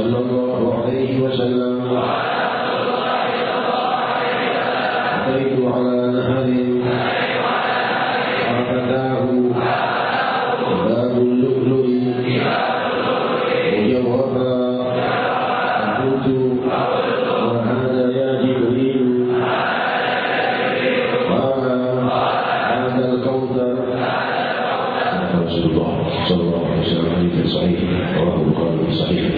صلى الله عليه وسلم أتيت على نهر عقداه باب اللؤلؤ مجوفا فقلت وهذا يا جبريل قال هذا الكوثر. رسول الله صلى الله عليه وسلم حديث صحيح رواه البخاري في صحيحه.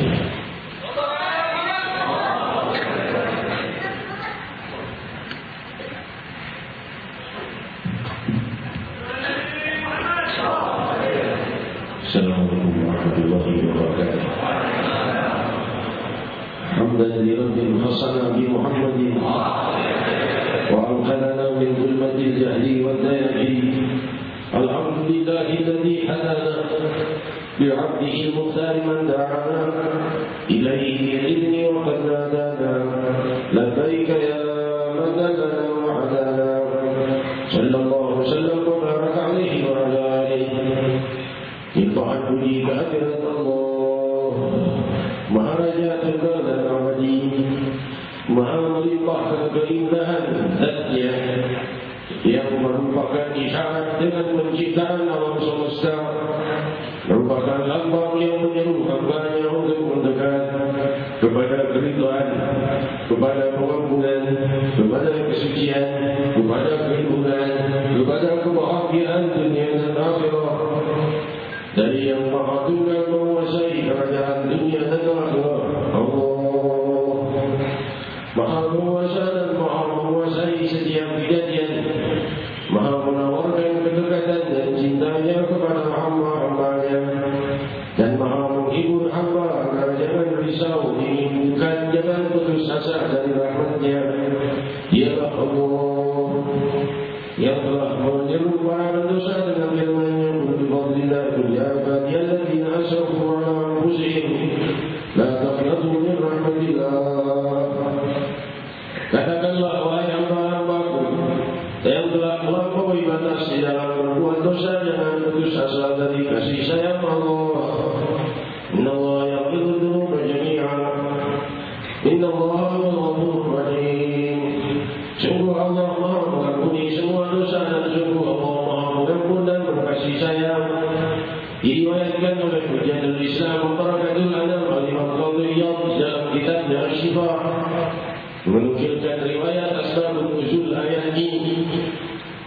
Assalamualaikum warahmatullahi wabarakatuh. Hamdan lirabbil hasana bi Muhammadin wa anqadana min zulmatil jahli wad daya'i. Alhamdulillahi alladhi hadana bi'abdihi al-mukhtar man da'ana ilayhi bi'idhni wa qad nadana labbaika ya man dallana wa hadana sallallahu sallam wa baraka alayhi wa ala alihi. Infa'at budi kehadirat Allah Maha Raja Tunggal dan Abadi, Maha melimpahkan keindahan zatnya yang merupakan isyarat dengan penciptaan alam semesta, merupakan lambang yang menyeru hambanya untuk mendekat kepada keridhaan, kepada pengampunan, kepada kesucian, kepada kehidupan, kepada kebahagiaan dunia dan akhirat. Dari yang Maha Tunggal menguasai kerajaan dunia dan akhirat, Allah Maha menguasa dan Maha menguasai setiap kejadian, Maha menawarkan kedekatan dan cintanya kepada hamba-hambanya, dan Maha menghibur hamba agar jangan risau, diinginkan jangan putus asa dari rahmatnya. Dialah Allah yang telah menyeru para pendosa dengan firman-Nya, "Fadlillah ya ibadiyalladzina asrafu ala anfusihim la taqnatu min rahmatillah." Katakanlah wahai hamba-hambaku yang telah melampaui batas di dalam berbuat dosa, jangan putus asa dari kasih sayang Allah. Innallaha yaghfiru dzunuba jami'an innallaha ghafurur rahim. Sungguh Allah Maha mengampuni semua dosa dan sungguh Allah Maha mengampun dan berkasih sayang. Diriwayatkan oleh Hujjatul Islam Barakatul Anam Al-Qadhiyah dalam kitabnya Asy-Syifa, menukilkan riwayat asbabun nuzul ayat ini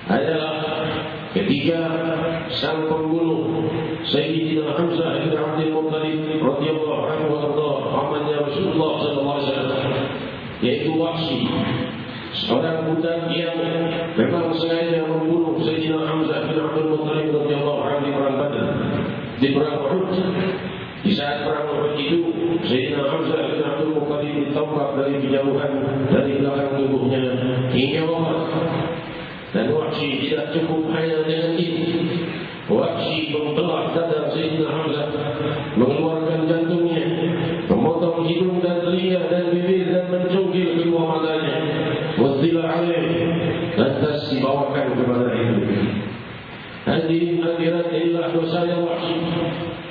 adalah ketika sang pembunuh Sayyidina Hamzah bin Abdul Muttalib radhiyallahu anhu warda pamannya Rasulullah sallallahu alaihi wasallam, yaitu Wahsy, seorang budak yang memang sengaja membunuh Sayyidina Hamzah bin Abdul Muttalib radhiyallahu anhu di perang Badar, di perang Uhud. Di saat perang Uhud itu, Sayyidina Hamzah bin Abdul Muttalib ditembak dari kejauhan dari belakang tubuhnya hingga wafat. Dan Wahsy tidak cukup hanya dengan itu. Wahsy membelah dada Sayyidina Hamzah, mengeluarkan jantungnya, memotong hidung dan telinga dan bibir dan mencungkil kedua matanya. Wasila alaih, lantas dibawakan kepada hidup. Hadirin hadirat inilah dosanya Wahsy,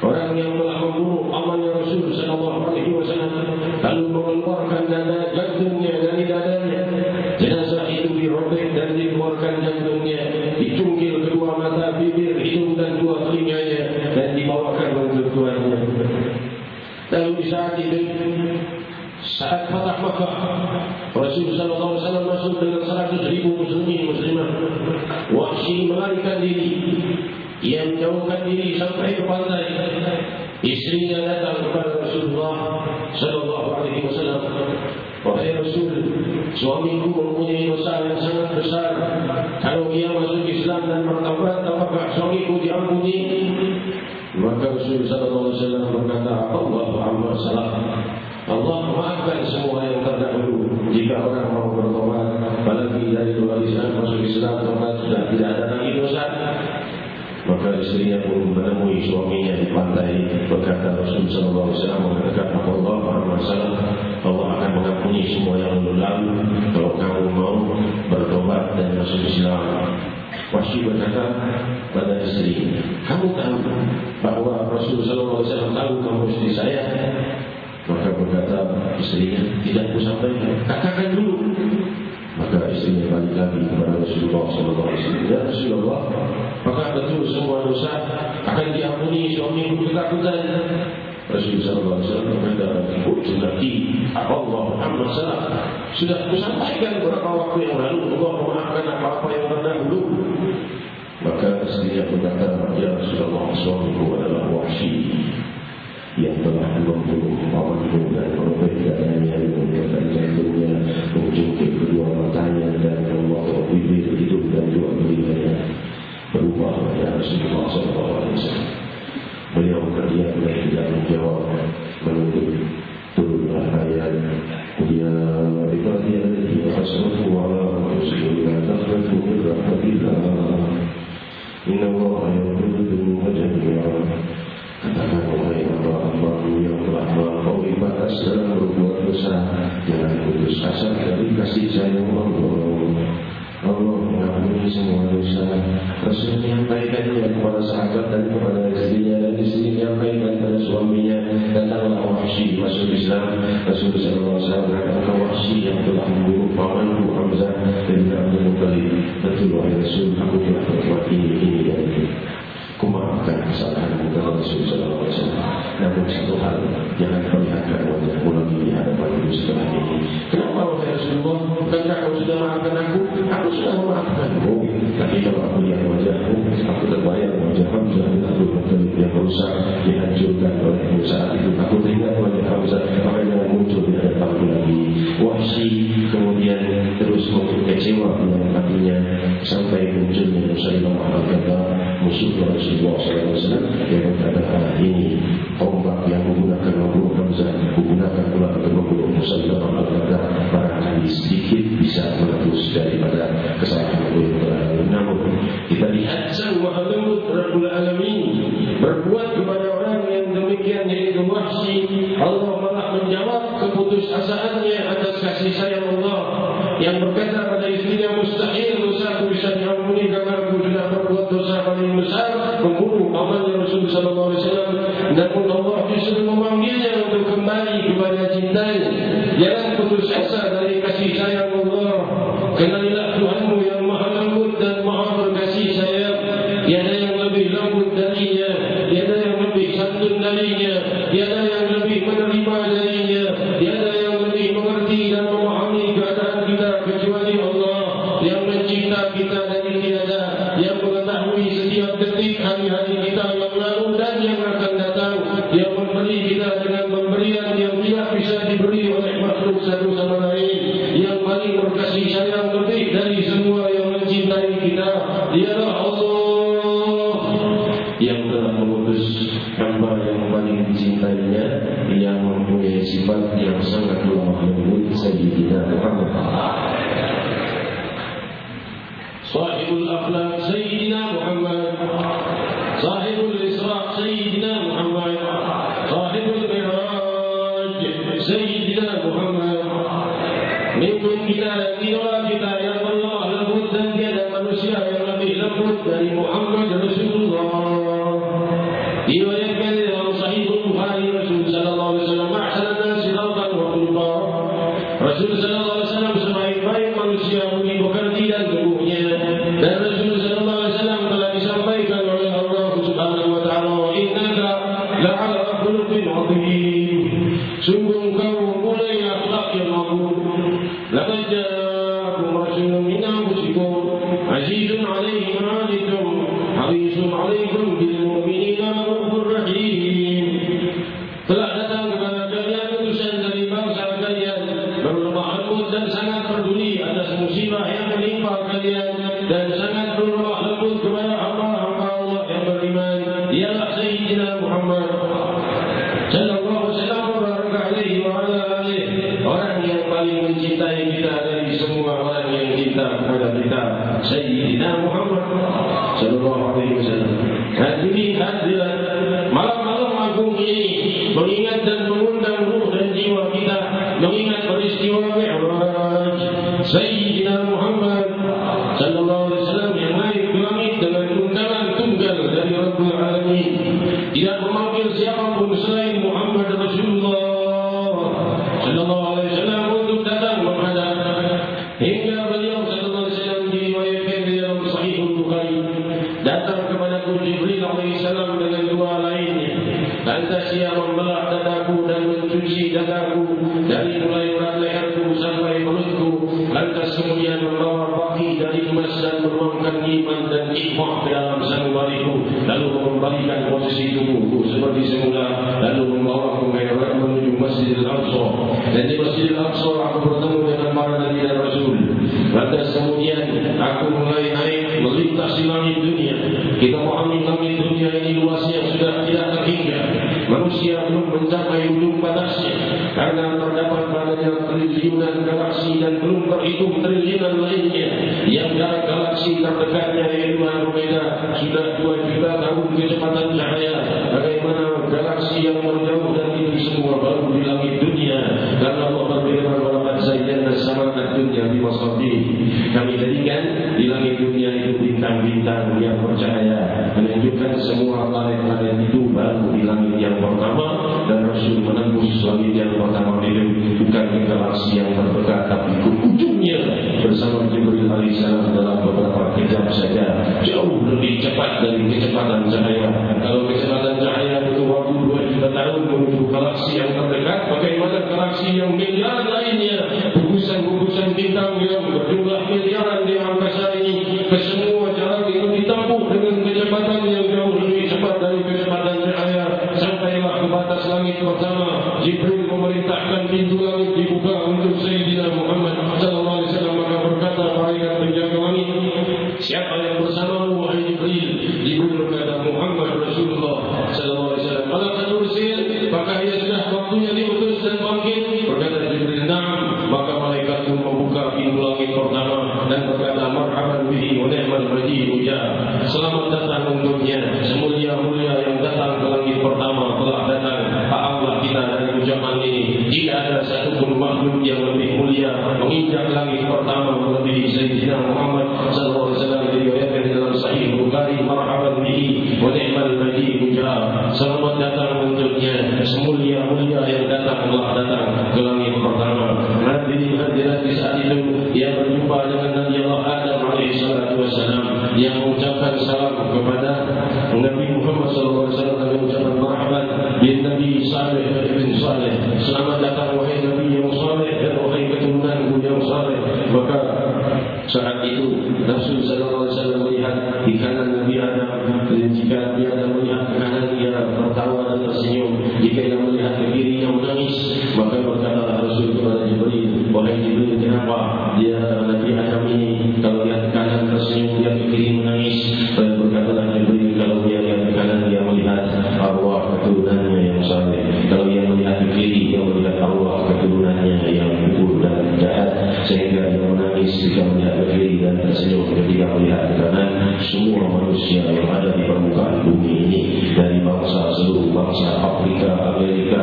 orang yang telah membunuh amannya Rasul sallallahu alaihi wasallam, lalu mengeluarkan dada jantungnya dari dadanya. Jenazah itu dirobek dan dikeluarkan jantungnya, dicungkil kedua mata, bibir, hidung dan dua telinganya, dan dibawakan untuk tuannya. Lalu di saat itu, saat Fatah Makkah, Rasul sallallahu alaihi wasallam masuk dengan 100.000 muslimin muslimah. Wahsy melarikan diri. Ia menjauhkan diri sampai ke pantai. Istrinya datang kepada Rasulullah sallallahu alaihi wasallam. Wahai Rasul, suamiku mempunyai dosa yang sangat besar. Kalau ia masuk Islam dan bertaubat, apakah suamiku diampuni? Maka Rasul sallallahu alaihi wasallam berkata, Allah amma salah. Allah memaafkan semua yang terdahulu. Jika orang mau bertobat, apalagi dari luar Islam masuk Islam, maka sudah tidak ada lagi dosa. Maka istrinya pun menemui suaminya di pantai. Berkata Rasul sallallahu alaihi wasallam, mengatakan, Allah amma salah. Allah akan mengampuni semua yang lalu kalau kamu mau bertobat dan masuk Islam. Wahsy berkata pada istri, kamu tahu bahwa Rasul sallallahu alaihi wasallam tahu kamu istri saya? Maka berkata istrinya, tidak aku sampaikan, katakan dulu. Maka istrinya balik lagi kepada Rasulullah SAW. Ya Rasulullah, maka betul semua dosa akan diampuni suamiku ketakutan. Rasulullah SAW berkata, Utunaki Allah Muhammad SAW, sudah aku sampaikan beberapa waktu yang lalu, Allah memaafkan apa-apa yang terdahulu. Maka istrinya berkata, ya Rasulullah, suamiku adalah Wahsy yang telah membunuh pamanku dan merobek dadanya, mengeluarkan jantungnya, menjungkit kedua matanya dan memotong bibir, hidung dan dua telinganya. Berubah ya Rasulullah SAW. Beliau terdiam dan tidak menjawab, menunggu turunlah ayat ya ibadiyalladzina asrafu ala anfusihim la taqnatu min rahmatillah innallaha yaghfiru dzunuba jami'a. Katakan wahai hamba-hamba yang telah melampaui batas dalam berbuat dosa, jangan putus asa dari kasih sayang Allah. Allah mengampuni semua dosa. Rasul menyampaikannya kepada sahabat dan kepada istrinya, dan istri menyampaikan kepada suaminya. Datanglah Wahsy masuk Islam. Rasul SAW berkata, Wahsy yang telah membunuh pamanku Hamzah dari Abdul Muttalib. Betul wahai Rasul, aku telah berbuat ini dan itu. Aku maafkan kesalahanmu kepada Rasul SAW. Namun satu hal, jangan perlihatkan wajahmu lagi di hadapanku setelah ini. Kenapa wahai Rasulullah? Bukankah kau sudah maafkan aku? Aku sudah memaafkanmu. Tapi kalau aku lihat wajahmu, aku terbayang wajah Hamzah dan Abdul Muttalib yang rusak, dihancurkan olehmu saat itu. Aku teringat wajah Hamzah, maka jangan muncul di hadapanku lagi. Wahsy kemudian terus kecewa dengan hatinya sampai munculnya Musailamah al-Kadzdzab, musuh Rasulullah SAW yang berkata, ini ombak yang menggunakan membunuh Hamzah, menggunakan pula untuk membunuh Musailamah al-Kadzdzab, barangkali sedikit bisa menebus daripada kesalahan yang terlalu. Namun kita lihat Sang Maha Lembut Rabbul Alamin berbuat kepada orang yang demikian, yaitu Wahsy. Allah malah menjawab keputusasaannya atas kasih sayang Allah yang berkata pada istrinya, mustahil dosaku bisa diampuni karena aku sudah berbuat dosa paling besar, membunuh pamannya Rasulullah SAW. Namun Allah justru memanggilnya untuk kembali kepada cintanya. Jangan putus asa dari kasih sayang Allah. Kenalilah Tuhanmu yang maha lembut dan maha berkasih sayang. Tiada yang lebih lembut darinya, tiada yang lebih santun darinya, tiada yang lebih menerima darinya, tiada yang lebih mengerti dan memahami keadaan kita kecuali Allah yang mencipta kita dari tiada, yang mengetahui setiap detik hari-hari kita yang lalu dan yang akan datang, yang memberi kita dengan pemberian yang tidak bisa diberi oleh makhluk satu sama lain, yang paling berkasih sayang lebih dari semua yang mencintai kita. Dialah Allah yang telah mengutus hamba yang paling dicintainya, yang mempunyai sifat yang sangat lemah lembut, Sayyidina Muhammad. Sahibul akhlaq Sayyidina Muhammad, Sahibul Isra Sayyidina Muhammad, Sahibul Mi'raj Sayyidina Muhammad. Memimpin kita, idola kita yang Allah lembut dan tiada manusia yang lebih lembut dari Muhammad Rasulullah. Diriwayatkan dalam Sahih Bukhari, Rasul sallallahu alaihi wasallam, ma'asyaran nasi khalqan wa khuluqa. Rasul sallallahu alaihi wasallam sebaik-baik manusia budi pekerti dan tubuhnya. Dan Rasul sallallahu alaihi wasallam telah disampaikan oleh Allah Subhanahu wa taala, innaka la'ala khuluqin 'adzim. Sungguh engkau mempunyai akhlak yang agung. Laqad ja'akum rasulun min anfusikum azizun 'alaihi ma 'anittum harisun 'alaikum bil mu'minina ra'ufur rahim. Telah datang kepada kalian utusan dari bangsa kalian, berlemah lembut dan sangat peduli atas musibah yang menimpa kalian, dan sangat berlemah lembut kepada hamba-hamba Allah yang beriman. Dialah Sayyidina Muhammad sallallahu alaihi wasallam, orang yang paling mencintai kita dari semua orang yang cinta kepada kita, Sayyidina Muhammad sallallahu alaihi wasallam. Hadirin hadirat, malam-malam agung ini mengingat dan mengundang ruh dan jiwa kita mengingat peristiwa Mi'raj Sayyidina Muhammad sallallahu alaihi wasallam yang naik ke langit dengan undangan tunggal dari Rabbul Alamin, tidak memanggil siapapun selain Muhammad Rasulullah. hingga beliau sallallahu alaihi wasallam diriwayatkan di dalam Sahih Bukhari, datang kepadaku Jibril alaihissalam dengan dua lainnya, lantas ia membelah dadaku dan mencuci dadaku dari mulai urat leherku sampai perutku, lantas kemudian membawa baki dari emas dan menuangkan iman dan hikmah ke dalam sanubariku, lalu mengembalikan posisi tubuhku seperti semula, lalu membawaku menuju Masjidil Aqsa. Dan di Masjidil Aqsa aku bertemu dengan para nabi dan rasul. Lantas kemudian aku mulai naik melintasi langit dunia. Kita memahami langit dunia ini luasnya sudah tidak terhingga. Manusia belum mencapai ujung batasnya karena terdapat padanya triliunan galaksi dan belum terhitung triliunan lainnya. Yang jarak galaksi terdekatnya yaitu Andromeda sudah 2 juta tahun kecepatan cahaya. Bagaimana galaksi yang menjauh dan itu semua baru di langit dunia. Karena Allah berfirman, "Walaqad zayyana as-samaa'a ad-dunya bimasaabih." Kami jadikan di langit dunia itu bintang-bintang yang bercahaya, menunjukkan semua planet-planet itu baru di langit yang pertama. Dan Rasul menembus langit yang pertama itu bukan ke galaksi yang terdekat, tapi ke ujungnya bersama Jibril alaihissalam dalam beberapa jam saja, jauh lebih cepat dari kecepatan cahaya. Kalau kecepatan cahaya itu waktu 2 juta tahun menuju galaksi yang terdekat, bagaimana galaksi yang miliaran lainnya, gugusan-gugusan bintang yang berjumlah miliaran di angkasa ini, kesemua jarak itu ditempuh dengan kecepatan yang jauh lebih cepat dari kecepatan cahaya. Sampailah ke batas langit pertama, Jibril memerintahkan pintu langit dibuka untuk Sayyidina Muhammad sallallahu alaihi wasallam. Maka berkata malaikat penjaga langit, "Siapa yang bersamamu wahai Jibril?" Jibril berkata, "Muhammad Rasulullah sallallahu alaihi wasallam." Alam terursil, maka ia sudah waktunya diutus dan bangkit. Berkata Jibril, "Na'am." Maka malaikat pun membuka pintu langit pertama dan berkata, "Marhaban bihi wa ni'mal majid." Selamat datang untuknya, semulia-mulia yang datang ke langit pertama telah datang. Allah kita dari ucapan ini, tidak ada satupun makhluk yang lebih mulia menginjak langit pertama melebihi Sayyidina Muhammad sallallahu alaihi wasallam. Diriwayatkan di dalam Sahih Bukhari, "Marhaban bihi wa ni'mal majid." Selamat datang untuknya, semulia-mulia yang datang telah datang ke langit pertama. Hadirat di saat itu ia berjumpa dengan Nabi Allah Adam alaihi salatu wasallam yang mengucapkan salam kepada Nabi Muhammad sallallahu alaihi wasallam dengan ucapan marhaban bin Nabi Saleh bin Saleh. Selamat datang wahai Nabi yang saleh dan wahai keturunanku yang saleh. Maka saat itu Rasul sallallahu alaihi wasallam melihat di kanan Nabi Adam. Jika dia ada melihat ke kanan, dia tertawa dan tersenyum. Jika dia melihat ke kirinya menangis. Maka berkatalah Rasul kepada Jibril, "Wahai Jibril, kenapa dia Nabi Adam ini kalau lihat ke kanan tersenyum, dia ke kiri menangis?" Dan berkatalah Jibril, "Kalau dia lihat ke kanan, dia melihat arwah keturunannya yang saleh. Kalau dia melihat ke kiri, dia melihat arwah keturunannya yang buruk dan jahat, sehingga dia menangis jika melihat ke kiri dan tersenyum ketika melihat ke kanan." Semua manusia yang ada di permukaan bumi ini, dari bangsa seluruh bangsa Afrika, Amerika,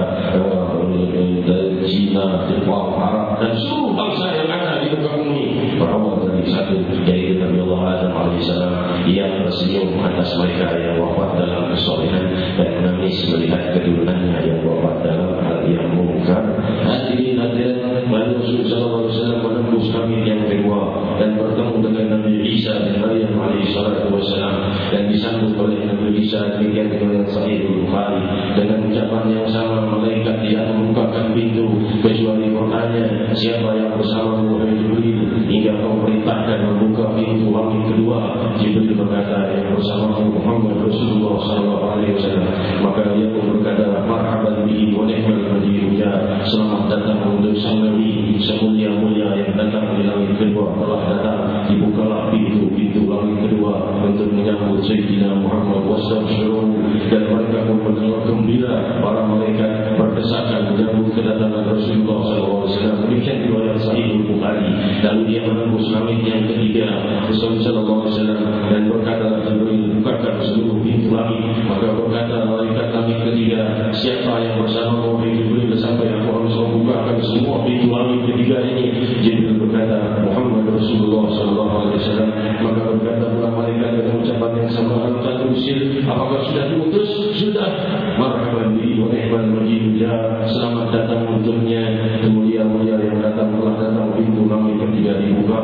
dari Cina, Jepang, Arab, dan seluruh bangsa yang ada di muka bumi berawal dari satu, yaitu Nabi Allah Adam alaihissalam yang tersenyum atas mereka yang wafat dalam kesolehan dan menangis melihat keturunannya yang wafat dalam hal yang mungkar. Hadirin hadirat, Rasul sallallahu alaihi wasallam menembus langit yang kedua dan bertemu dengan Nabi Isa dan Maryam alaihi salatu wasallam, dan disambut oleh Nabi Isa demikian dengan Sahih Bukhari dengan ucapan yang sama. Malaikat tidak membukakan pintu kecuali bertanya, "Siapa yang bersama wahai Jibril?" Hingga memerintahkan membuka pintu langit kedua. Jibril berkata, "Yang bersama Muhammad Rasulullah sallallahu alaihi wasallam." Maka dia pun berkata, "Marhaban bihi wa ni'mal majid." Selamat datang untuk sang Nabi semulia-mulia yang datang di langit kedua telah datang. Dibukalah pintu langit kedua untuk menyambut Sayyidina Muhammad wasabshiru, dan mereka pun mendengar gembira. Para malaikat berdesakan menyambut kedatangan Rasulullah SAW. Demikian riwayat Sahih Bukhari. Lalu dia menembus langit yang ketiga Rasulullah SAW dan berkata, "Jibril, bukakan seluruh pintu langit." Maka berkata malaikat langit ketiga, "Siapa yang bersama wahai Jibril sampai aku harus membukakan semua pintu langit ketiga ini?" Jibril berkata, "Muhammad Rasulullah SAW." Maka berkata pula malaikat dengan ucapan yang sama, "Al-Qadrusil, apakah sudah diutus?" "Sudah." "Marhaban bihi wa ni'mal majid." Selamat datang untuknya, mulia-mulia yang datang telah datang. Pintu langit ketiga dibuka.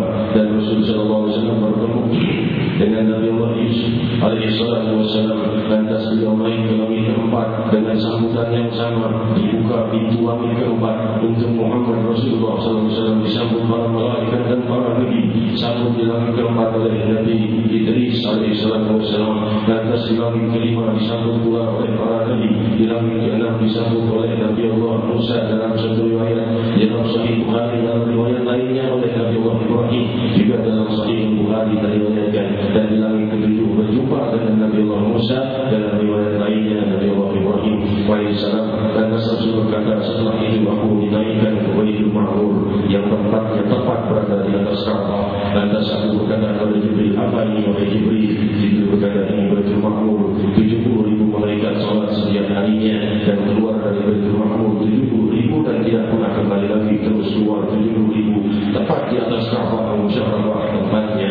alaihi salatu wassalam. Lantas beliau naik ke langit keempat dengan sambutan yang sama. Dibuka pintu langit keempat untuk Muhammad Rasulullah SAW, disambut para malaikat dan para nabi. Sambut di langit keempat oleh Nabi Idris alaihi salatu wassalam. Lantas di langit kelima disambut pula oleh para nabi. Di langit keenam disambut oleh Nabi Allah Musa dalam satu riwayat, dalam Sahih Bukhari, dalam riwayat lainnya oleh Nabi Allah Ibrahim, juga dalam Sahih Bukhari diriwayatkan. Dan di langit ketujuh berjumpa dengan Nabi Allah Musa, dalam riwayat lainnya Nabi Allah Ibrahim alaihissalam. Lantas Rasul berkata, setelah itu aku dinaikkan ke Baitul Ma'mur yang tempatnya tepat berada di atas Ka'bah. Lantas aku berkata kepada Jibril, apa ini wahai Jibril? Jibril berkata, ini Baitul Ma'mur, 70.000 malaikat salat setiap harinya dan keluar dari Baitul Ma'mur 70.000 dan tidak pernah kembali lagi, terus keluar 70.000 tepat di atas Ka'bah Al-Musharrafah tempatnya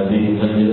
di Najd.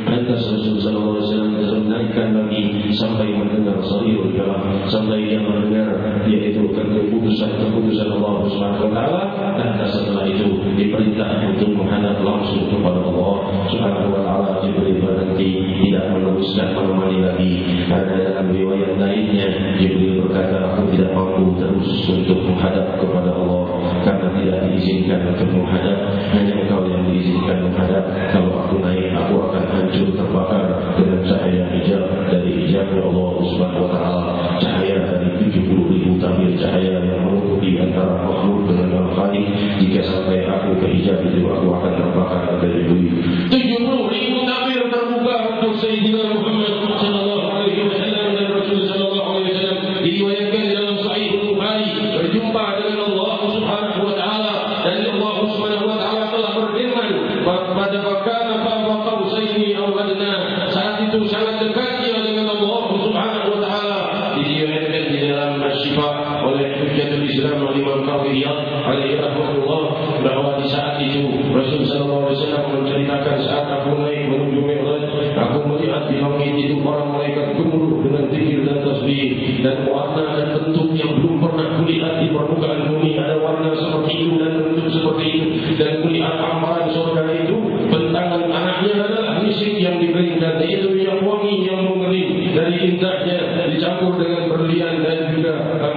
Lantas Rasulullah SAW menaikkan lagi sampai mendengar Sahihul Kalam, sampai dia mendengar yaitu keputusan Allah Subhanahu wa taala. Dan setelah itu diperintah untuk menghadap langsung kepada Allah Subhanahu wa taala. Jibril berhenti, tidak meneruskan menemani lagi. Ada dalam riwayat lainnya Jibril berkata, aku tidak mampu terus untuk menghadap kepada Allah karena tidak diizinkan untuk menghadap, hanya engkau yang diizinkan menghadap. Kalau aku naik, aku akan hancur terbakar dengan cahaya hijab dari hijabnya Allah Subhanahu wa taala, cahaya dari 70.000 tabir cahaya yang menutupi antara makhluk dengan Al-Khaliq. Jika sampai aku ke hijab itu, aku akan terbakar dari bumi. 70.000 tabir terbuka untuk Sayyidina Muhammad sallallahu alaihi wasallam dan Rasul sallallahu alaihi wasallam. Diriwayatkan dalam Sahih Bukhari, berjumpa dengan Allah Subhanahu wa taala, dan Allah Subhanahu wa taala telah berfirman pada wakana qaba qausaini aw adna, saat itu sangat dekat dia dengan Allah Subhanahu wa taala. Diriwayatkan di dalam Asy-Syifa oleh Hujjatul Islam Imam Qawiyah alaihi rahmatullah bahwa di saat itu Rasul sallallahu alaihi wasallam menceritakan, saat aku naik menuju Mi'raj, aku melihat di langit itu para malaikat gemuruh dengan zikir dan tasbih, dan warna dan bentuk yang belum pernah kulihat di permukaan bumi. Ada warna seperti itu dan bentuk seperti itu, dan kulihat amaran surga itu. Bentangan anaknya adalah misik yang dikeringkan, yaitu minyak wangi yang mengering dari indahnya dicampur dengan berlian dan juga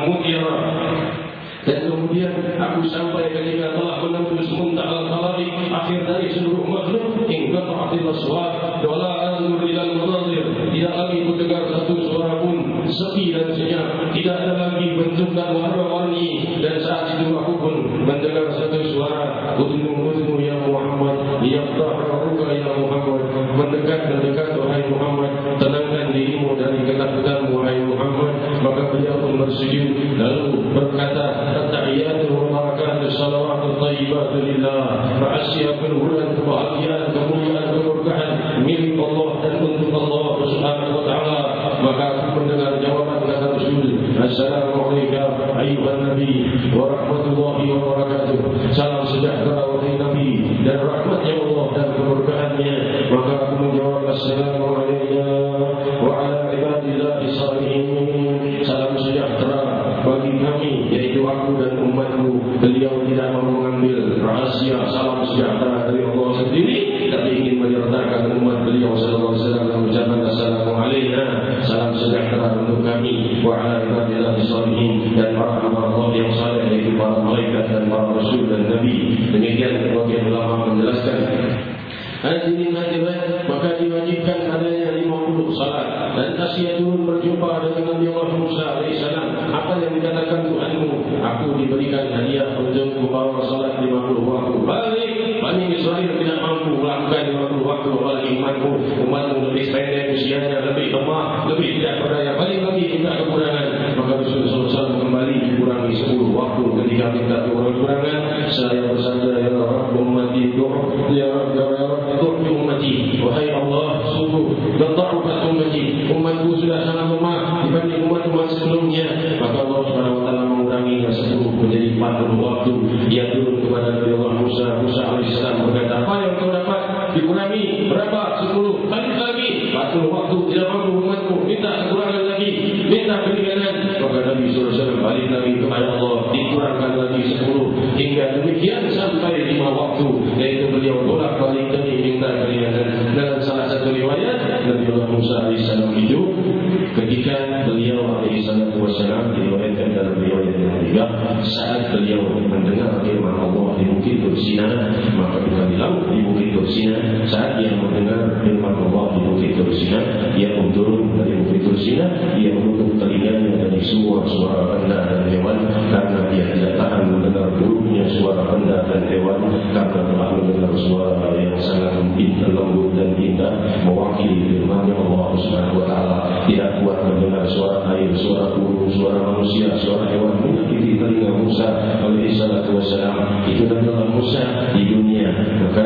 mutiara. Dan kemudian aku sampai ketika telah menembus muntahal khalaiq, akhir dari seluruh makhluk, hingga ta'atil aswat wala anzur ilal munazir, tidak lagi mendengar satu suara pun, sepi dan senyap, tidak ada lagi bentuk dan warna-warni. Dan saat itu aku pun mendengar satu suara, udnu ya Muhammad, yaqta'ruka ya Muhammad, mendekat wahai Muhammad, tenangkan dirimu dari ketakutanmu wahai Muhammad. Maka beliau pun bersujud lalu berkata, at-tahiyyatu wa barakatuh salawatu thayyibatu lillah, ma'asyiatul bulan, kebahagiaan, kemuliaan, keberkahan milik Allah dan untuk Allah Subhanahu wa taala. Maka aku mendengar jawaban kata Rasul, assalamualaikum ayyuhan nabi wa rahmatullahi wa barakatuh. Salam sejahtera wahai nabi dan rahmatnya Allah dan keberkahannya. Maka aku menjawab, assalamu alayna wa ala ibadillahi shalihin. Salam sejahtera bagi kami, yaitu aku dan umatku. Beliau tidak mau mengambil rahasia salam sejahtera dari Allah sendiri, tapi ingin menyertakan umat beliau sallallahu alaihi wasallam dan mengucapkan assalamu alayna, salam sejahtera untuk kami, wa ala ibadillahi shalihin, dan para hamba Allah yang saleh, yaitu para malaikat dan para rasul dan nabi. Demikian sebagian ulama menjelaskan. Hadirin hadirat, maka diwajibkan adanya 50 salat. Dan tasyahud berjumpa dengan Nabi Allah Musa alaihissalam. Apa yang dikatakan Tuhanmu? Aku diberikan hadiah untuk membawa salat 50 waktu. Balik Bani Israel tidak mampu melakukan 50 waktu. Apalagi umatmu lebih pendek usianya, lebih lemah, lebih tidak berdaya. Balik lagi minta kekurangan. Maka Rasulullah SAW kembali dikurangi 10 waktu. Ketika minta kekurangan, saya bersabda, ya Rabb ummati, ya Rabb ummati, wahai Allah, sungguh bertaubat umatku sudah sangat lemah dibanding umat-umat sebelumnya. Maka Allah Subhanahu wa taala mengurangi 10 menjadi 40 waktu. Dia turun kepada Nabi Allah Musa alaihissalam berkata, apa yang kau dapat? Dikurangi berapa? 10. Balik lagi 40 waktu. Tidak mampu umatku, minta kekurangan lagi, minta keringanan. Maka Nabi SAW balik lagi kepada Allah, dikurangkan lagi 10, hingga demikian sampai 5 waktu, yaitu beliau bolak-balik demi minta keringanan. Dalam salah satu riwayat Nabi Musa alaihissalam itu ketika beliau alaihissalam diriwayatkan dalam riwayat yang ketiga, saat beliau mendengar firman Allah di Bukit Tursina, maka bukan di laut, di Bukit Tursina. Saat dia mendengar firman Allah di Bukit Tursina, ia pun turun dari Bukit Tursina, ia menutup telinganya dari semua suara benda dan hewan, karena dia tidak tahan mendengar buruknya suara benda dan hewan, karena telah mendengar suara yang sangat lembut dan indah mewakili firman Allah Subhanahu wa taala. Tidak kuat mendengar suara air, suara burung, suara manusia, suara hewan menyakiti telinga Musa alaihissalatu wassalam. Itu Nabi Allah Musa di dunia. Maka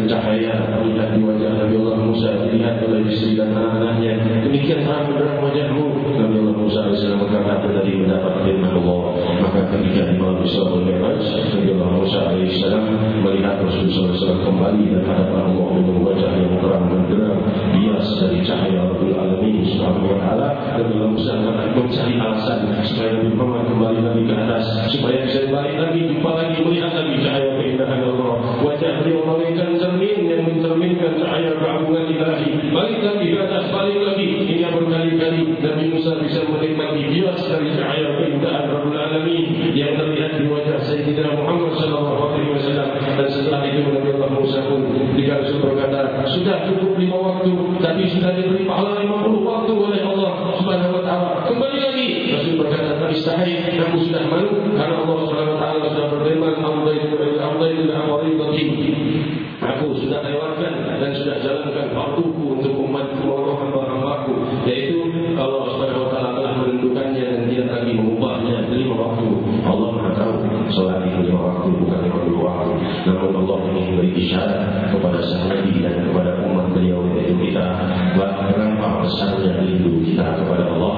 cahaya melihat di wajah Nabi Allah Musa, dilihat oleh istri dan anak-anaknya. Demikian terang benderang wajahmu. Nabi Allah Musa alaihissalam berkata tadi mendapat firman Allah. Maka ketika di malam Isra wal Mi'raj, Nabi Allah Musa alaihissalam melihat Rasulullah SAW kembali dan hadapan Allah dengan wajah yang terang benderang, bias dari cahaya Rabbul Alamin Subhanahu wa taala. Nabi Allah Musa mencari alasan supaya Nabi Muhammad kembali lagi ke atas, supaya bisa balik lagi, jumpa lagi, melihat lagi cahaya keindahan Allah. Wajah beliau bagaikan cermin yang mencerminkan cahaya keagungan ilahi. Balik lagi ke atas, balik lagi. Ini berkali-kali Nabi Musa bisa menikmati bias dari cahaya keindahan Rabbul Alamin yang terlihat di wajah Sayyidina Muhammad SAW. Dan setelah itu Nabi Allah Musa pun Rasul berkata, sudah cukup 5 waktu, tapi sudah diberi pahala 50 waktu oleh Allah Subhanahu wa taala. Kembali lagi. Rasul berkata, tak istahai, aku sudah malu karena Allah Subhanahu wa taala sudah berfirman, aku sudah lewatkan dan sudah jalankan waktuku untuk umatku, hamba-hambaku, yaitu Allah Subhanahu wa taala telah menentukannya dan tidak lagi mengubahnya 5 waktu. Allah Maha tahu salat itu 5 waktu, bukan 50 waktu. Namun Allah ingin memberi isyarat kepada sang Nabi dan kepada umat beliau, yaitu kita, berapa besarnya rindu kita kepada Allah,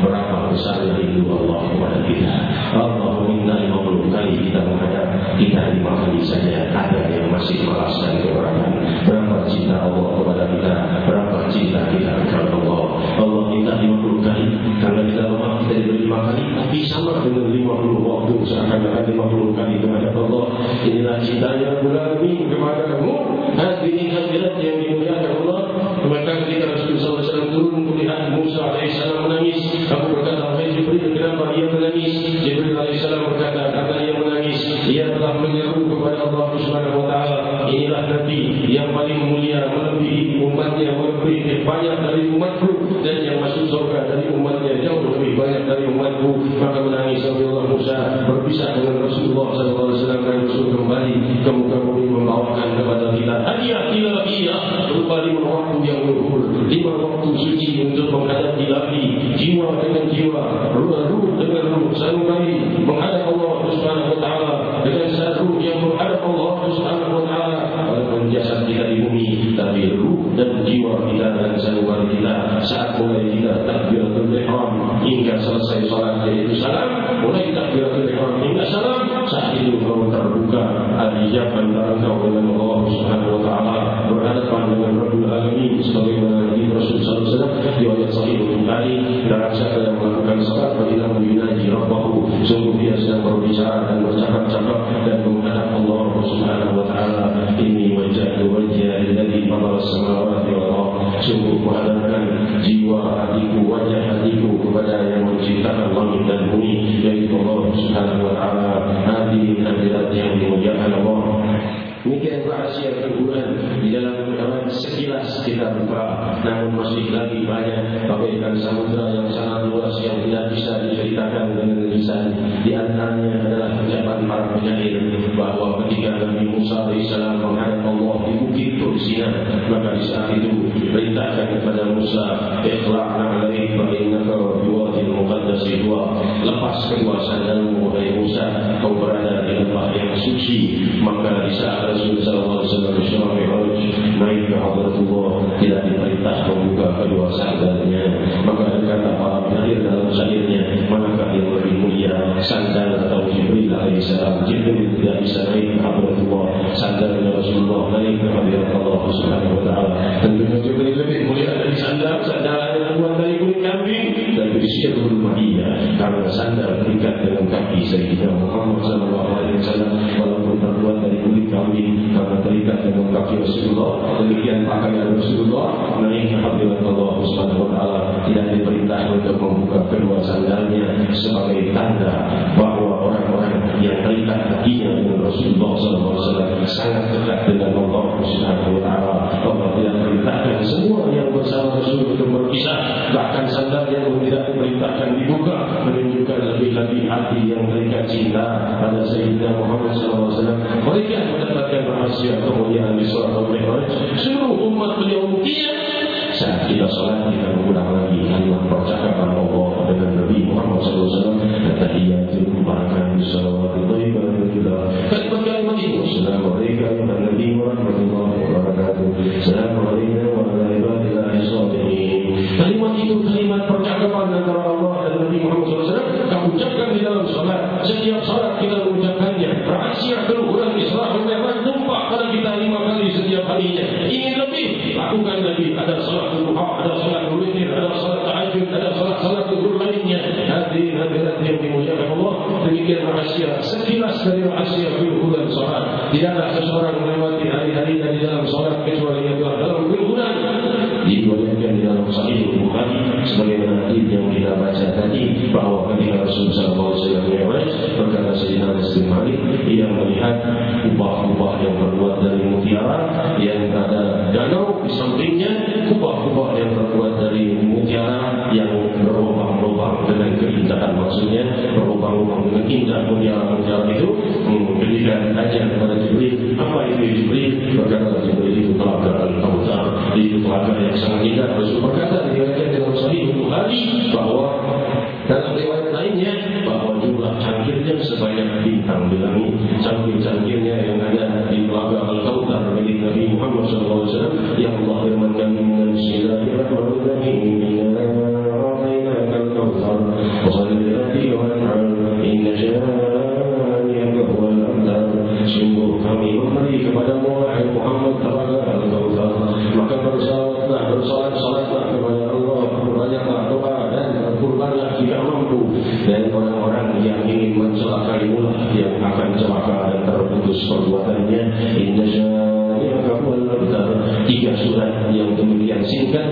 berapa besarnya rindu Allah kepada kita. Allah minta 50 kali kita menghadap, kita 5 kali saja ada yang masih malas dan keberatan. Berapa cinta Allah kepada kita, berapa cinta kita kepada Allah. Allah minta 50 kali, karena kita lemah, kita diberi 5 kali, tapi sama dengan 50 waktu, seakan-akan 50 kali kepada Allah. Inilah cintanya Rabbul Alamin kepada kamu. Hadirin hadirat yang dimuliakan Allah. Maka ketika Rasulullah SAW turun melihat Musa alaihissalam menangis, aku berkata, hai Jibril, kenapa ia menangis? Jibril alaihissalam berkata, karena ia menangis, ia telah menyeru kepada Allah Subhanahu wa taala. Inilah Nabi yang paling mulia, melebihi umatnya, melebihi banyak dari umatku, dan yang masuk surga dari umatnya jauh lebih banyak dari umatku. Maka menangis Nabiullah Musa berpisah dengan Rasulullah SAW, dan Rasul kembali ke muka bumi membawakan kepada kita hadiah ilahiyah berupa 5 waktu yang luhur, 5 waktu suci untuk menghadap ilahi, jiwa dengan jiwa, ruh dengan ruh, satu kali menghadap Allah Subhanahu wa taala dengan satu yang menghadap Allah Subhanahu wa taala. Walaupun jasad kita di bumi, tapi ruh dan jiwa kita dan satu kali kita saat mulai kita takbiratul ihram hingga selesai salat, yaitu salam, mulai takbiratul ihram hingga salam, saat itu kau terbuka hijab antara kau dengan Allah Subhanahu wa taala, berhadapan dengan Rabbul Alamin, sebagaimana Nabi Rasul SAW di ayat Sahih Bukhari, dan siapa yang melakukan salat apabila menyunaji Rabbahu, sungguh dia sedang berbicara dan bercakap-cakap dan menghadap Allah Subhanahu wa taala. Ini wajah alladzi fatara as-samawati wal ardh, sungguh menghadapkan jiwa hatiku, wajah hatiku kepada yang menciptakan langit dan bumi, yaitu Allah Subhanahu wa taala. Hadirin hadirat yang dimuliakan Allah, demikian rahasia keguguran di dalam sekilas kita buka, namun masih lagi banyak bagaikan samudra yang sangat luas yang tidak bisa diceritakan dengan lisan. Di antaranya adalah ucapan para penyair bahwa ketika Nabi Musa alaihissalam menghadap Allah di Bukit Tursina, maka di saat itu diperintahkan kepada Musa, "Ikhla'na 'alaik fa innaka biwadil muqaddasi huwa." Lepas kedua sandalmu wahai Musa, kau berada di tempat yang suci. Maka di saat Rasulullah SAW naik ke Hadratullah, tidak diperintah membuka kedua sandalnya. Maka berkata para penyair dalam syairnya, manakah yang lebih mulia, sandal atau Jibril alaihissalam? Jibril tidak bisa naik ke Hadratullah, sandalnya Rasulullah naik ke hadirat Allah Subhanahu wa taala. Tentunya Jibril lebih mulia dari sandal. Sandal adalah buat dari kulit kambing dan bersirul mahiyah, karena sandal terikat dengan kaki Sayyidina Muhammad SAW, walaupun terbuat dari kulit kambing, karena terikat dengan kaki Rasulullah. Demikian pakaian Rasulullah naik ke hadirat Allah Subhanahu sebagai tanda bahwa orang-orang yang terikat hatinya dengan Rasulullah SAW sangat dekat dengan Allah Subhanahu wa Ta'ala. Allah tidak perintahkan semua yang bersama Rasul untuk berpisah, bahkan sandal yang tidak diperintahkan dibuka, menunjukkan lebih-lebih hati yang terikat cinta pada Sayyidina Muhammad SAW. Mereka mendapatkan rahasia kemuliaan di surah Al-Mi'raj. Seluruh umat beliau saat kita salat kita mengulang lagi kalimat percakapan Allah dengan Nabi Muhammad SAW. Tahiyatul barakatuh salawatu thayyibah billah. Kalimat itu Assalamualaikum warahmatullahi wabarakatuh. Assalamualaikum warahmatullahi wabarakatuh. Kalimat itu kalimat percakapan antara Allah dan Nabi Muhammad SAW. Kamu ucapkan di dalam salat. Setiap salat kita mengucapkannya. Rahasia keluhuran Isra Mi'raj tumpah pada kita 5 kali setiap harinya. Ingin lebih, lakukan lebih. Ada salat duha, ada salat witir, ada salat tahajud, ada salat zuhur lainnya. Hadirin yang dimuliakan Allah, demikian rahasia sekilas dari rahasia keluhuran salat. Tidaklah seseorang melewati hari-hari di dalam salat kecuali ia dalam keluhuran. Diriwayatkan di dalam Sahih Bukhari sebagaimana hadis yang kita baca tadi bahwa ketika Rasulullah SAW Mi'raj berkata Sayyidina Anas bin Malik, ia melihat kubah-kubah yang terbuat dari mutiara yang ada danau di sampingnya, kubah-kubah yang terbuat dari mutiara yang berlubang-lubang dengan keindahan, maksudnya berlubang-lubang dengan indah mutiara itu. Ketika tanya kepada Jibril, apa itu Jibril? Berkata Jibril, itu telaga Al-Kautsar, itu telaga yang sangat indah. Rasul berkata diriwayatkan dalam Sahih Bukhari bahwa dalam riwayat lainnya bahwa jumlah cangkirnya sebanyak bintang di langit. Cangkir-cangkirnya yang ada di telaga Al-Kautsar milik Nabi Muhammad SAW yang Allah firmankan dengan Bismillahirrahmanirrahim, inna a'tainaka al-kautsar fasholli li rabbika inna syani'aka huwal abtar. Sungguh kami memberi kepadamu wahai Muhammad telaga Al-Kautsar, maka bersolat-solatlah kepada Allah, berbanyaklah doa dan berkurbanlah jika mampu. Dan orang-orang yang ingin mencelakaimu yang akan celaka dan terputus perbuatannya. Inna syani'aka huwal abtar. 3 surat yang demikian singkat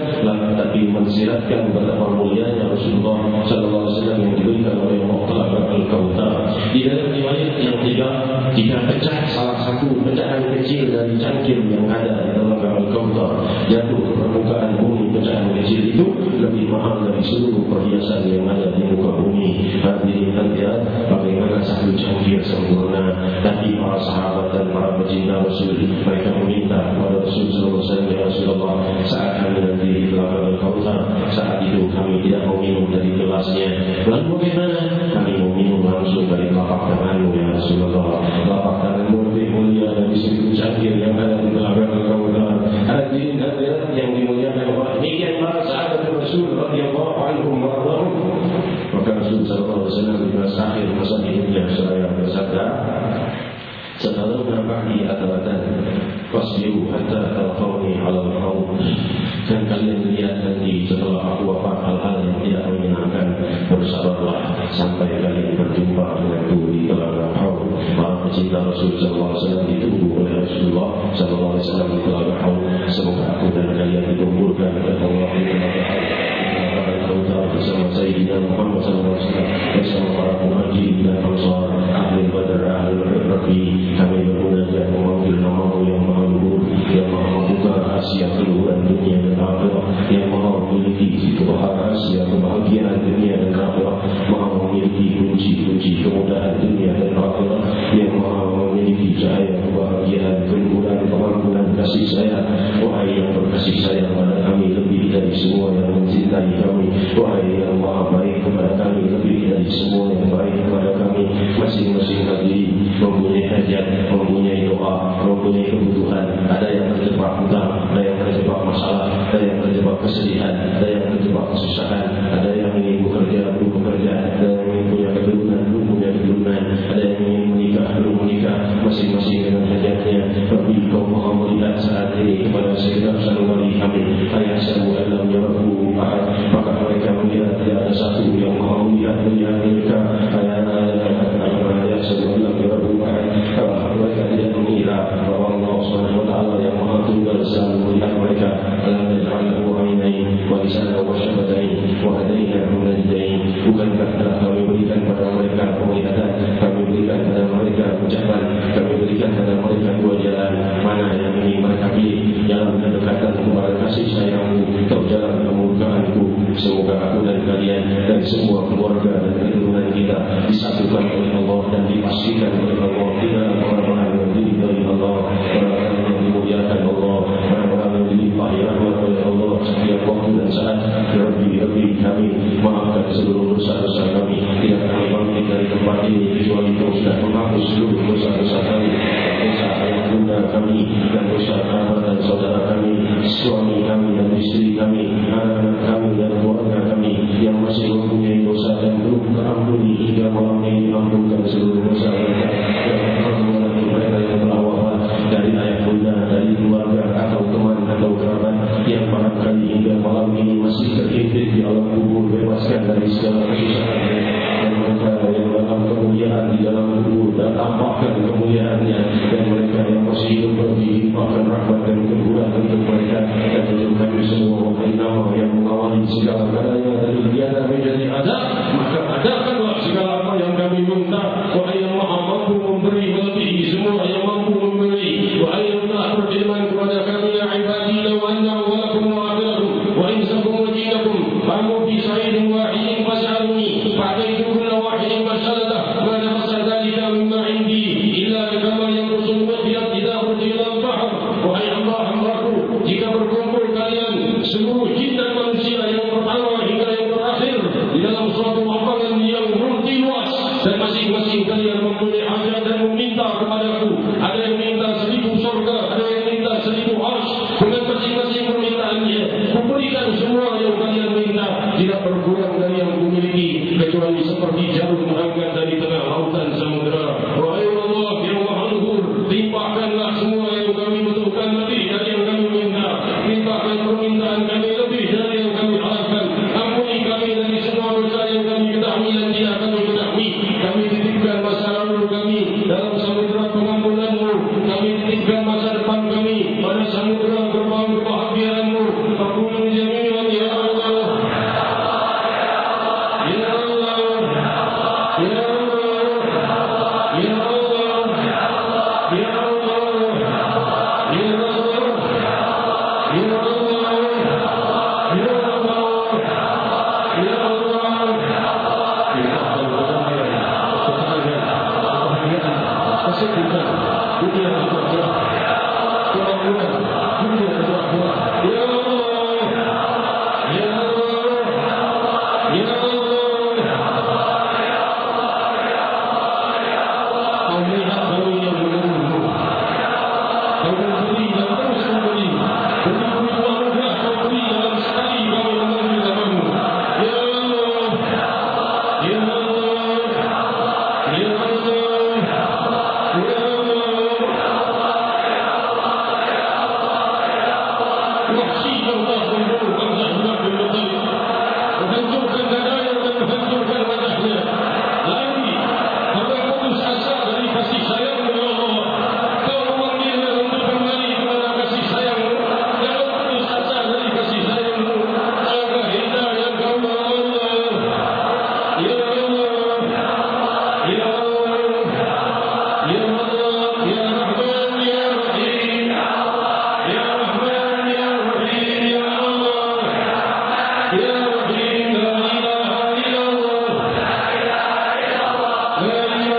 tapi mensiratkan betapa mulianya Rasulullah SAW yang diberikan oleh Allah telaga Al-Kautsar. Di dalam riwayat yang ketiga, jika pecah salah satu pecahan kecil dari cangkir yang ada di telaga Al-Kautsar jatuh ke permukaan bumi, pecahan kecil itu lebih mahal dari seluruh perhiasan yang ada di muka bumi. Hadirin lihat bagaimana satu cangkir sempurna. Tapi para sahabat dan para pecinta Rasul, mereka meminta kepada Rasulullah SAW, ya Rasulullah, saat kami nanti di telaga Al-Kautsar, saat itu kami tidak mau minum dari gelasnya. Lalu bagaimana? Kami mau minum langsung dari telapak tanganmu, ya Rasulullah. Telapak tanganmu lebih mulia dari seribu cangkir yang ada di telaga Al-Kautsar. Hadirin yang dimuliakan Allah, demikian para sahabat Rasul radhiyallahu anhum wa radhiyallahu. Maka Rasul sallallahu alaihi wasallam di akhir masa hidupnya seraya bersabda, "Setelah ba'di atawatan fasbiru hatta talqawni 'alal haud." Dan kalian lihat nanti setelah aku wafat hal-hal yang tidak menyenangkan, bersabarlah sampai kalian berjumpa denganku di telaga haud. Para pecinta Rasul sallallahu alaihi wasallam ditunggu oleh Rasulullah sallallahu alaihi wasallam di telaga haud. Semoga aku dan kalian dikumpulkan oleh Allah di telaga haud bersama Sayyidina Muhammad SAW, bersama para muhajirin dan ansar, ahli Badar, ahli Rabi. Kami bermunajat memanggil nama-Mu yang maha luhur, yang maha membuka rahasia keluhuran dunia dan akhirat, yang maha memiliki rahasia kebahagiaan dunia dan akhirat, maha memiliki kunci-kunci kemudahan dunia dan akhirat, yang maha memiliki cahaya kebahagiaan, keluhuran, kemakmuran, kasih sayang. Wahai yang berkasih sayang pada kami lebih dari semua yang mencintai kami, wahai yang maha baik kepada kami lebih dari semua yang baik kepada kami. Masing-masing kami mempunyai hajat, mempunyai doa, mempunyai kebutuhan. Ada yang terjebak hutang, ada yang terjebak masalah, ada yang terjebak kesedihan, ada yang terjebak kesusahan, ada yang ingin bekerja, belum bekerja, ada yang ingin punya keturunan, belum punya keturunan, ada yang ingin menikah, belum menikah. Masing-masing dengan hajatnya. Tapi Kau maha melihat saat ini kepada segenap sanubari kami. Ayasabu alam yarahu ahad. Maka mereka melihat tidak ada satu yang maha melihat mereka. Ayasabu alam yarahu ahad. Mereka tidak mengira bahwa Allah SWT yang maha tunggal selalu melihat mereka. Alam yaj'al lahu 'ainain wa lisanan wa syafatayn wa hadain dan dosa kerabat dan saudara kami, suami kami dan istri kami, anak-anak kami dan keluarga kami yang masih mempunyai dosa dan belum terampuni hingga malam ini, ampunkan seluruh dosa mereka dan mereka yang telah wafat dari ayah bunda, dari keluarga atau teman atau kerabat yang barangkali hingga malam ini masih terhimpit di alam kubur, bebaskan dari segala kesusahan dan mereka yang dalam kemuliaan di dalam kubur dan tampakkan kemuliaannya, dan mereka yang masih hidup berlimpahkan rahmat dan kemuliaan untuk mereka dan untuk kami semua. Wahai nama yang mengawali segala galanya dari biada menjadi ada, maka adakanlah segala apa yang kami minta. Wahai yang maha mampu memberi melebihi semua yang mampu memberi. Wahai yang telah berfirman kepada kami, ya ibadi law anna awwalakum wa akhirakum wa insakum wa jinnakum qamu fi sa'idin wahidin fas'aluni fa'ataitu kulla wahidin mas'aladah ma nafasa dhalika mimma indi illa kama yanqusul mikhyat idza urjila al-bahr. Wahai hamba-hambaku, jika berkumpul kalian seluruh jin dan manusia yang pertama hingga yang terakhir di dalam suatu lapangan yang multi luas, dan masing-masing kalian mempunyai hajat dan meminta kepadaku, ada yang minta 1000 surga, ada yang minta 1000 arsy, dengan masing-masing permintaannya kuberikan semua yang kalian minta, tidak berkurang dari yang kumiliki kecuali seperti jarum menghangat dari tengah lautan samudera. Wahai Allah yang maha luhur, limpahkanlah semua yang kami butuhkan lebih dari yang kami minta, limpahkan permintaan kami lebih dari yang kami harapkan, ampuni kami dari semua dosa yang kami ketahui dan tidak kami ketahui. Kami titipkan masa lalu kami dalam samudera pengampunanmu, kami titipkan masa depan kami pada samudera gerbang kebahagiaanmu. Fakulu jami'an ya Allah, ya Allah, ya Allah, ya Allah, ya Allah, ya Allah, ya Allah, ya Allah, ya Allah. Kesejukan dunia berkah, kemakmuran dunia berkah. Ya Allah, ya Allah, ya Allah. Kau melihat kami yang menunggu, kau memberi dan terus memberi, beri buah-buah kau beri dalam sekali kami memanggil namamu. Ya Allah, ya Allah, ya Allah. Wahsyikah Allah membunuh bangsa Abdul Muttalib, menghancurkan dadanya dan menghancurkan wajahnya. Lagi kami putus asa dari kasih sayang-Mu ya Allah. Kau memanggilnya untuk kembali kepada kasih sayang-Mu. Jangan putus asa dari kasih sayang-Mu. Jaga hidayah kau ya Allah, ya Allah, ya Allah, ya Allah, ya Rahman ya Rahim, ya Rahman ya Rahim, ya Allah, ya Rahim, la ilaha illallah, la ilaha illallah, la ilaha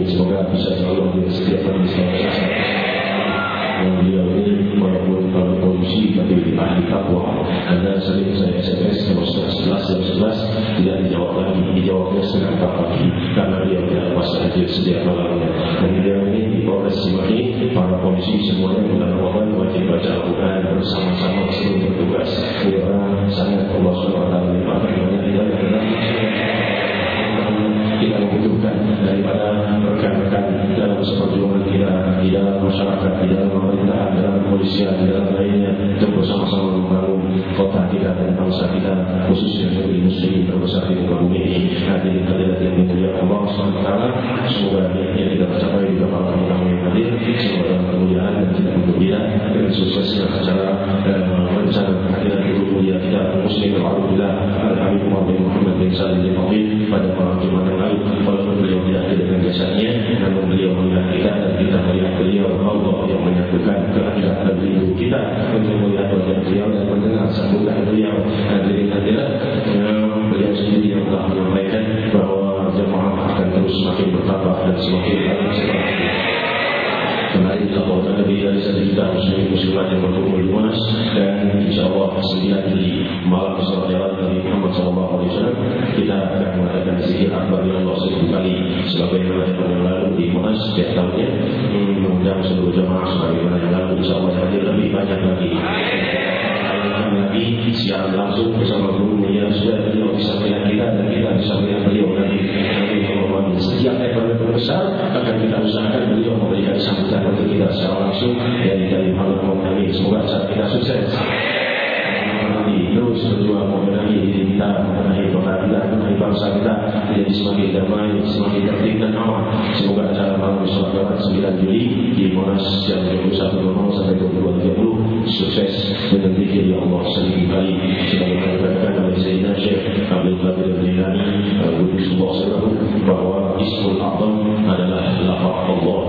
semoga bisa selalu setiap hari yang beliau ini walaupun dalam kondisi tapi ahli takwa. Anda sering saya SMS kalau sudah 11 jam 11 tidak dijawab lagi, dijawabnya setengah 4 pagi karena dia tidak puasa hadir setiap malamnya. Dan beliau ini di Polres Cimahi, para polisi semuanya bulan Ramadan wajib baca Al-Quran bersama-sama sebelum bertugas. Ini orang sangat Allah SWT limpahkan banyak hidayah dan kita membutuhkan daripada rekan-rekan dalam seperjuangan kita di dalam masyarakat, di dalam pemerintahan, dalam kepolisian, di dalam lainnya untuk bersama-sama membangun kota kita dan bangsa kita, khususnya negeri muslim terbesar di muka bumi ini. Hadirin hadirat yang dimuliakan Allah SWT, semoga niatnya kita tercapai di para tamu yang hadir. Semoga dalam kemuliaan dan tidak bergembira dengan suksesnya acara rencana kehadiran guru mulia kita muslim Alhamdulillah Al-Habib Umar bin Muhammad bin Salim bin Fadil pada malam Jumat yang lalu. Walaupun beliau tidak hadir dengan jasadnya, namun beliau melihat kita dan kita melihat beliau. Allah yang menyatukan kehadiran dan rindu kita untuk melihat wajah beliau dan mendengar sambutan beliau. Hadirin hadirat, beliau sendiri yang sebagaimana yang lalu di Monas setiap tahunnya, mengundang seluruh jemaah sebagaimana yang lalu, insyaallah hadir lebih banyak lagi. Lagi siaran langsung bersama guru yang sudah beliau bisa melihat kita dan kita bisa melihat beliau nanti. Setiap event besar akan kita usahakan beliau memberikan sambutan untuk kita secara langsung dari Halal kami. Semoga acara kita sukses. Terus berjuang membenahi diri kita, membenahi pengadilan, membenahi bangsa kita menjadi semakin damai, semakin tertib dan aman. Semoga acara malam sholat 9 Juli di Monas jam 21.00 sampai 22.30 sukses dengan zikir ya Allah 1000 kali. Sebagaimana dikatakan oleh Sayyidina Syekh Abdul Qadir Al-Jilani bahwa Ismul A'zam adalah lafaz Allah.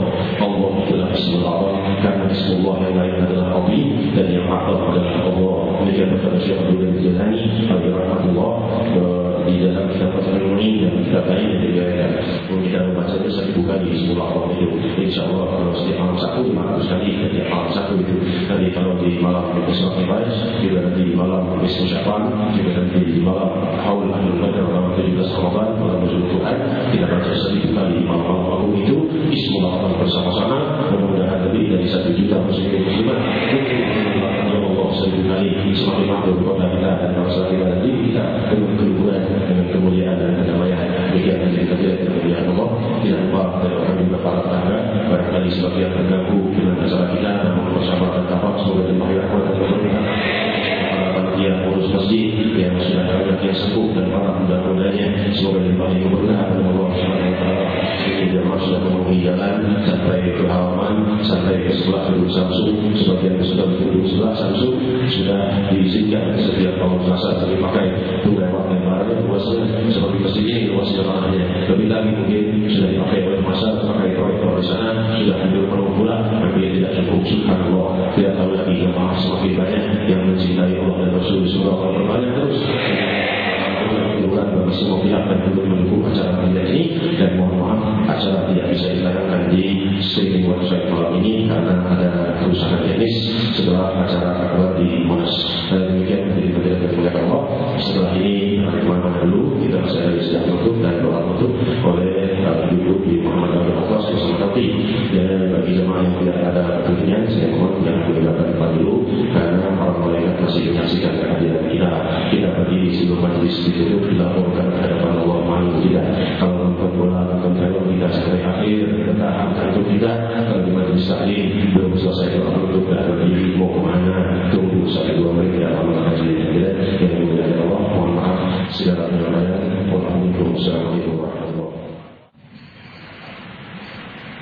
Allah adalah Ismul A'zam karena Ismullah yang lain adalah Azim dan yang A'zam adalah Allah. Demikian kata Syekh Abdul Qadir Al-Jilani rahimahullah di dalam kitab Fathul Mu'in dan kitab lain yang diriwayatkan. Kita membaca 1000 kali Ismul A'zam itu. Insyaallah kalau setiap malam Sabtu 500 kali setiap malam Sabtu itu. Nanti kalau di malam Isra Mi'raj juga nanti di malam Isra Sya'ban juga nanti di malam Haul Ahlul Badr malam 17 Ramadan malam Nuzul Quran kita baca 1000 kali malam agung itu Ismul A'zam bersama-sama. Mudah-mudahan lebih dari 1 juta muslimin muslimat ya Allah 1000 kali semakin makhluk kota kita dan bangsa kita dan diri kita dengan keluhuran dengan kemuliaan dan kedamaian. Demikian yang terjadi kemuliaan Allah. Tidak lupa dari orang juga para tangga barangkali sebagian terganggu dengan acara kita namun bersama dan kapan semoga dimakai rahmat dan berkah. Para panitia urus masjid yang sudah banyak yang sepuh dan para muda-mudanya semoga dimakai keberkahan dari Allah Subhanahu wa taala. Jemaah sudah memenuhi jalan sampai ke halaman sampai ke sebelah gedung Samsung, sebagian ke sebelah gedung sebelah Samsung sudah diizinkan setiap tahun Selasa dipakai untuk lewat dan barang luasnya seperti masjid ini luasnya tanahnya lebih lagi mungkin sudah dipakai oleh masa pakai proyektor di sana sudah hampir penuh pula tapi tidak cukup. Subhanallah, tidak tahu lagi jemaah semakin banyak yang mencintai Allah dan Rasul semoga berbanyak terus. Mudah-mudahan bagi semua pihak dan belum mendukung acara kita ini dan mohon maaf acara tidak bisa ditayangkan di streaming website malam ini karena ada kerusakan teknis setelah acara akbar di Monas. Dan demikian menjadi bagian dari kemuliaan Allah. Setelah ini kemana-mana dulu kita masih ada sejak tutup dan doa tutup oleh duduk di Muhammad Al-Atas bersama Tauti. Dan bagi jemaah yang tidak ada kepentingan saya mohon jangan meninggalkan tempat dulu karena para malaikat masih menyaksikan kehadiran kita. Kita berdiri sebelum majlis ditutup dilaporkan hadapan Allah Maha tidak. Kalau nonton bola nonton film kita sampai akhir bertahan untuk kita. Kalau di majlis tadi belum selesai doa tutup dan berdiri mau kemana tunggu 1-2 menit ya Allah majlis kita yang dimuliakan Allah. Mohon maaf segala penyelesaian. Wassalamualaikum warahmatullahi wabarakatuh.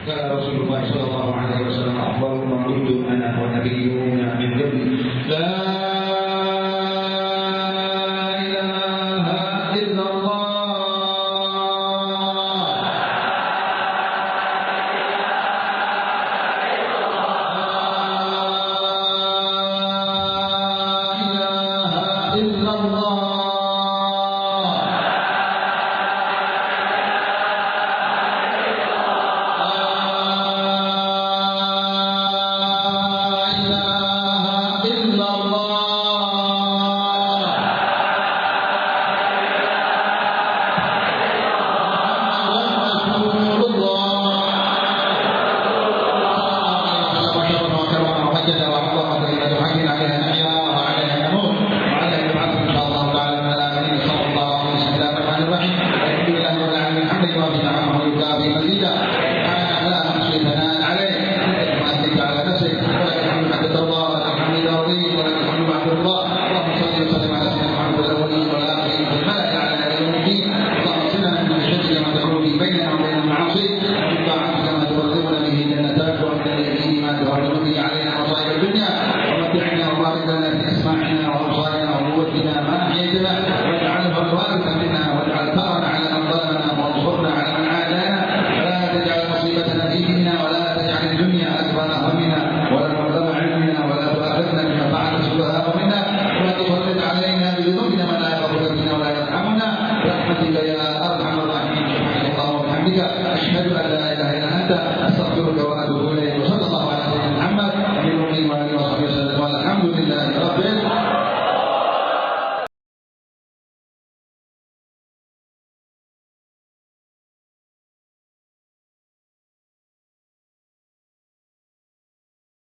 قال رسول الله صلى الله عليه وسلم أفضل ما قلت أنا والنبيون من قبل لا إله إلا الله أشهد أن لا